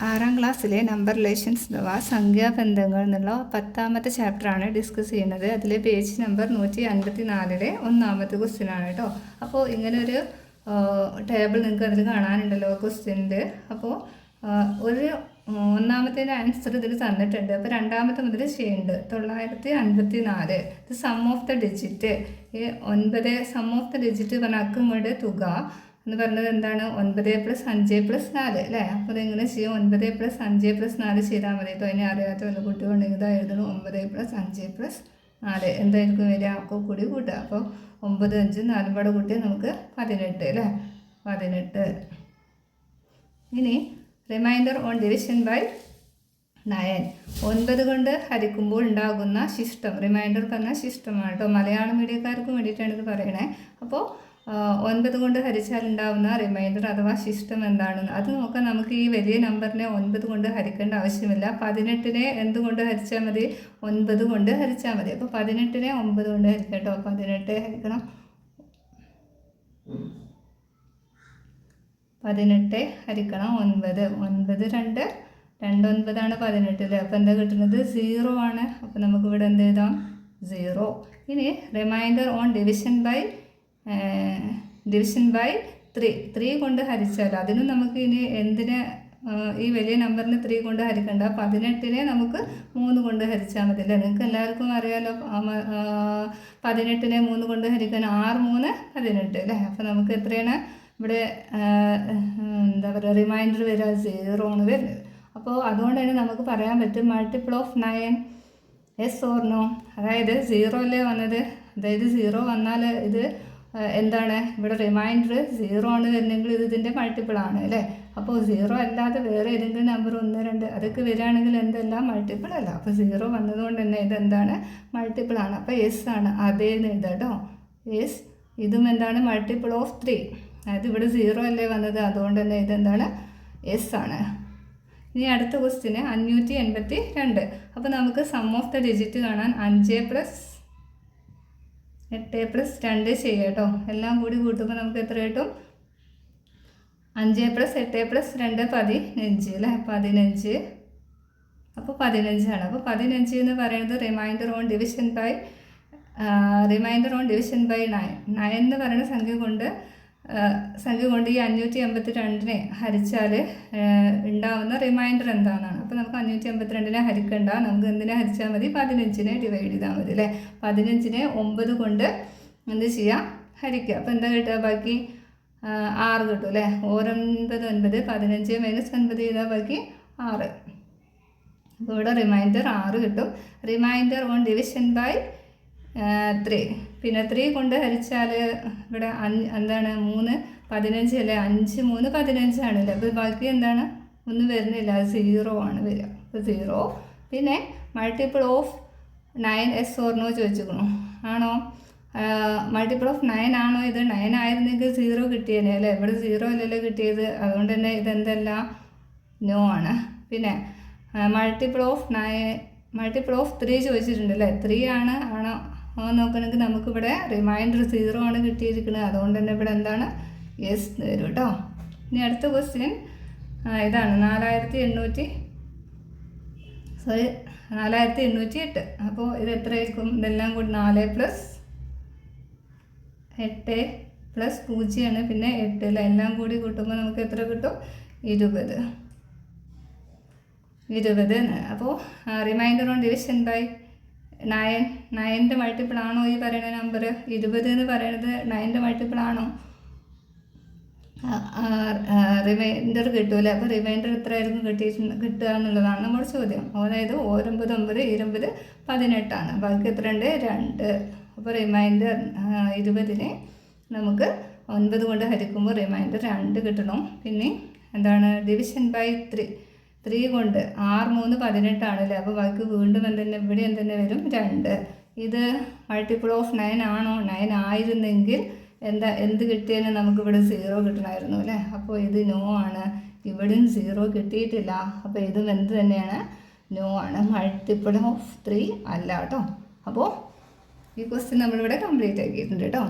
6ാം ക്ലാസ്സിലെ number relations അഥവാ സംഖ്യാബന്ധങ്ങൾ എന്നുള്ള 10ാമത്തെ ചാപ്റ്ററാണ് ഡിസ്കസ് ചെയ്യുന്നത്. അതിലെ പേജ് നമ്പർ 154 ഒന്നാമത്തെ ക്വസ്റ്റ്യൻ ആണ് കേട്ടോ. അപ്പോൾ ഇങ്ങനെ ഒരു ടേബിൾ നിങ്ങൾക്ക് അതിൽ കാണാനുണ്ടല്ലോ ക്വസ്റ്റ്യനിൽ. അപ്പോൾ ഒരു ഒന്നാമത്തേൻ്റെ ആൻസർ ഇതിൽ തന്നിട്ടുണ്ട്. അപ്പോൾ രണ്ടാമത്തെ മുതൽ ചെയ്യുന്നുണ്ട്. 954 ഇത് സം ഓഫ് ദ ഡിജിറ്റ്. ഈ 9 സം ഓഫ് ദ ഡിജിറ്റ് പറഞ്ഞ അക്കങ്ങളുടെ തുക എന്ന് പറഞ്ഞത് എന്താണ്? 9 + 5 + 4 അല്ലേ? അപ്പോൾ അതെങ്ങനെ ചെയ്യും? 9 + 5 + 4 ചെയ്താൽ മതി. ഇപ്പോൾ അതിനെ അറിയാത്ത വല്ല കുട്ടികളുണ്ടെങ്കിൽ ഇതായിരുന്നു 9 + 5 + 4 എന്തായിരിക്കും വരിക? അപ്പോൾ കൂടി കൂട്ടുക. അപ്പോൾ 9 5 4 പാടെ കൂട്ടിയാൽ നമുക്ക് 18 അല്ലേ? 18. ഇനി റിമൈൻഡർ ഓൺ ഡിവിഷൻ ബൈ 9. 9 കൊണ്ട് ഹരിക്കുമ്പോൾ ഉണ്ടാകുന്ന ശിഷ്ടം. റിമൈൻഡർ പറഞ്ഞാൽ ശിഷ്ടമാണ് കേട്ടോ. മലയാളം മീഡിയക്കാർക്ക് വേണ്ടിയിട്ടാണ് ഇത് പറയണേ. അപ്പോൾ 9 കൊണ്ട് ഹരിച്ചാൽ ഉണ്ടാവുന്ന റിമൈൻഡർ അഥവാ ശിഷ്ടം എന്താണെന്ന് അത് നോക്കാൻ നമുക്ക് ഈ വലിയ നമ്പറിനെ 9 കൊണ്ട് ഹരിക്കേണ്ട ആവശ്യമില്ല. 18നെ എന്തുകൊണ്ട് ഹരിച്ചാൽ മതി? 9 കൊണ്ട് ഹരിച്ചാൽ മതി. അപ്പോൾ 18നെ 9 കൊണ്ട് ഹരിക്കാം കേട്ടോ. 18 ഹരിക്കണം 18 ഹരിക്കണം 9. 9 2 9 18. അപ്പോൾ എന്താ കിട്ടുന്നത്? 0 ആണ്. അപ്പോൾ നമുക്കിവിടെ എന്ത് എഴുതാം? 0. ഇനി റിമൈൻഡർ ഓൺ ഡിവിഷൻ ബൈ 3. 3 കൊണ്ട് ഹരിച്ചാൽ അതിനും നമുക്ക് ഇനി എന്തിനെ ഈ വലിയ നമ്പറിന് 3 കൊണ്ട് ഹരിക്കണ്ട. 18നെ നമുക്ക് 3 കൊണ്ട് ഹരിച്ചാൽ മതി അല്ലേ? നിങ്ങൾക്ക് എല്ലാവർക്കും അറിയാമല്ലോ 18നെ 3 കൊണ്ട് ഹരിക്കാൻ 6 3 18 അല്ലേ? അപ്പോൾ നമുക്ക് എത്രയാണ് ഇവിടെ എന്താ പറയുക റിമൈൻഡർ വരിക? 0 ആണ് വരുന്നത്. അപ്പോൾ അതുകൊണ്ട് തന്നെ നമുക്ക് പറയാൻ പറ്റും multiple of 9 yes or no. അതായത് 0 അല്ലേ വന്നത്? അതായത് 0 വന്നാൽ ഇത് എന്താണ്? ഇവിടെ റിമൈൻഡർ 0 ആണ് വരുന്നെങ്കിൽ ഇത് ഇതിൻ്റെ മൾട്ടിപ്പിൾ ആണ് അല്ലേ? അപ്പോൾ 0 അല്ലാതെ വേറെ ഏതെങ്കിലും നമ്പർ 1 2 അതൊക്കെ വരികയാണെങ്കിൽ എന്തെല്ലാം മൾട്ടിപ്പിൾ അല്ല. അപ്പോൾ 0 വന്നതുകൊണ്ട് തന്നെ ഇതെന്താണ്? മൾട്ടിപ്പിൾ ആണ്. അപ്പോൾ യെസ് ആണ്. അതേന്ന് എഴുതാം കേട്ടോ. യെസ്. ഇതും എന്താണ്? Multiple of 3. അതായത് ഇവിടെ 0 അല്ലേ വന്നത്, അതുകൊണ്ട് തന്നെ ഇതെന്താണ്? യെസ് ആണ്. ഇനി അടുത്ത ക്വസ്റ്റ്യന് 582. അപ്പോൾ നമുക്ക് സം ഓഫ് ദ ഡിജിറ്റ് കാണാൻ 5 + 8 + 2 ചെയ്യാം കേട്ടോ. എല്ലാം കൂടി കൂട്ടുമ്പോൾ നമുക്ക് എത്ര കിട്ടും? 5 + 8 + 2 15 അല്ലേ? 15. അപ്പോൾ 15 ആണ്. അപ്പോൾ 15 എന്ന് പറയുന്നത് റിമൈൻഡർ ഓൺ ഡിവിഷൻ ബൈ 9. 9 എന്ന് പറയുന്ന സംഖ്യ കൊണ്ട് ഈ 582നെ ഹരിച്ചാൽ ഉണ്ടാവുന്ന റിമൈൻഡർ എന്താണെന്നാണ്. അപ്പോൾ നമുക്ക് 582നെ ഹരിക്കണ്ട. നമുക്ക് എന്തിനെ ഹരിച്ചാൽ മതി? 15നെ ഡിവൈഡ് ചെയ്താൽ മതി അല്ലേ? 15നെ 9 കൊണ്ട് എന്ത് ചെയ്യാം? ഹരിക്കുക. അപ്പോൾ എന്താ കിട്ടുക? ബാക്കി 6 കിട്ടും അല്ലേ? 9 9 15 - 9 ചെയ്താൽ ബാക്കി 6. അപ്പോൾ ഇവിടെ റിമൈൻഡർ 6 കിട്ടും. Remainder on division by 3. പിന്നെ 3 കൊണ്ട് ഹരിച്ചാൽ ഇവിടെ എന്താണ്? 3 15 അല്ലേ? 5 3 15 ആണല്ലേ? അപ്പോൾ ബാക്കി എന്താണ്? ഒന്നും വരുന്നില്ല. 0 ആണ് വരിക. അപ്പോൾ 0. പിന്നെ multiple of 9 yes or no ചോദിച്ചിരിക്കണോ? ആണോ? മൾട്ടിപ്പിൾ ഓഫ് 9 ആണോ ഇത്? 9 ആയിരുന്നെങ്കിൽ 0 കിട്ടിയേനെ അല്ലേ? ഇവിടെ 0 അല്ലല്ലോ കിട്ടിയത്. അതുകൊണ്ട് തന്നെ ഇതെന്തല്ല? നോ ആണ്. പിന്നെ മൾട്ടിപ്പിൾ ഓഫ് 3 ചോദിച്ചിട്ടുണ്ട് അല്ലേ? 3 ആണോ നോക്കണമെങ്കിൽ നമുക്കിവിടെ റിമൈൻഡർ 0 ആണ് കിട്ടിയിരിക്കുന്നത്. അതുകൊണ്ട് തന്നെ ഇവിടെ എന്താണ്? യെസ് തരും കേട്ടോ. ഇനി അടുത്ത ക്വസ്റ്റ്യൻ ഇതാണ് 4808. അപ്പോൾ ഇത് എത്രയായിരിക്കും? ഇതെല്ലാം കൂടി 4 + 8 + 0 ആണ്. പിന്നെ 8 അല്ല? എല്ലാം കൂടി കൂട്ടുമ്പോൾ നമുക്ക് എത്ര കിട്ടും? 20. അപ്പോൾ റിമൈൻഡർ ഓൺ ഡിവിഷൻ ബൈ 9. 9ൻ്റെ മൾട്ടിപ്പിൾ ആണോ ഈ പറയുന്ന നമ്പർ? 20 എന്ന് പറയുന്നത് 9ൻ്റെ മൾട്ടിപ്പിൾ ആണോ? റിമൈൻഡർ കിട്ടുമല്ലേ? അപ്പോൾ റിമൈൻഡർ എത്രയായിരിക്കും കിട്ടുക എന്നുള്ളതാണ് നമ്മുടെ ചോദ്യം. അതായത് 9 9 20 18 ആണ്. ബാക്കി എത്ര ഉണ്ട്? 2. അപ്പോൾ റിമൈൻഡർ 20നെ നമുക്ക് 9 കൊണ്ട് ഹരിക്കുമ്പോൾ റിമൈൻഡർ 2 കിട്ടണം. പിന്നെ എന്താണ്? ഡിവിഷൻ ബൈ 3 കൊണ്ട് 6 3 18 ആണല്ലേ? അപ്പോൾ ബാക്കി വീണ്ടും ഇവിടെ എന്തെന്നെ വരും? 2. ഇത് മൾട്ടിപ്പിൾ ഓഫ് 9 ആണോ? 9 ആയിരുന്നെങ്കിൽ എന്ത് കിട്ടിയതിന് നമുക്കിവിടെ 0 കിട്ടണമായിരുന്നു അല്ലേ? അപ്പോൾ ഇത് നോ ആണ്. ഇവിടെയും 0 കിട്ടിയിട്ടില്ല. അപ്പോൾ ഇതും എന്ത് തന്നെയാണ്? നോ ആണ്. മൾട്ടിപ്പിൾ ഓഫ് 3 അല്ല കേട്ടോ. അപ്പോൾ ഈ ക്വസ്റ്റ്യൻ നമ്മളിവിടെ കംപ്ലീറ്റ് ആക്കിയിട്ടുണ്ട് കേട്ടോ.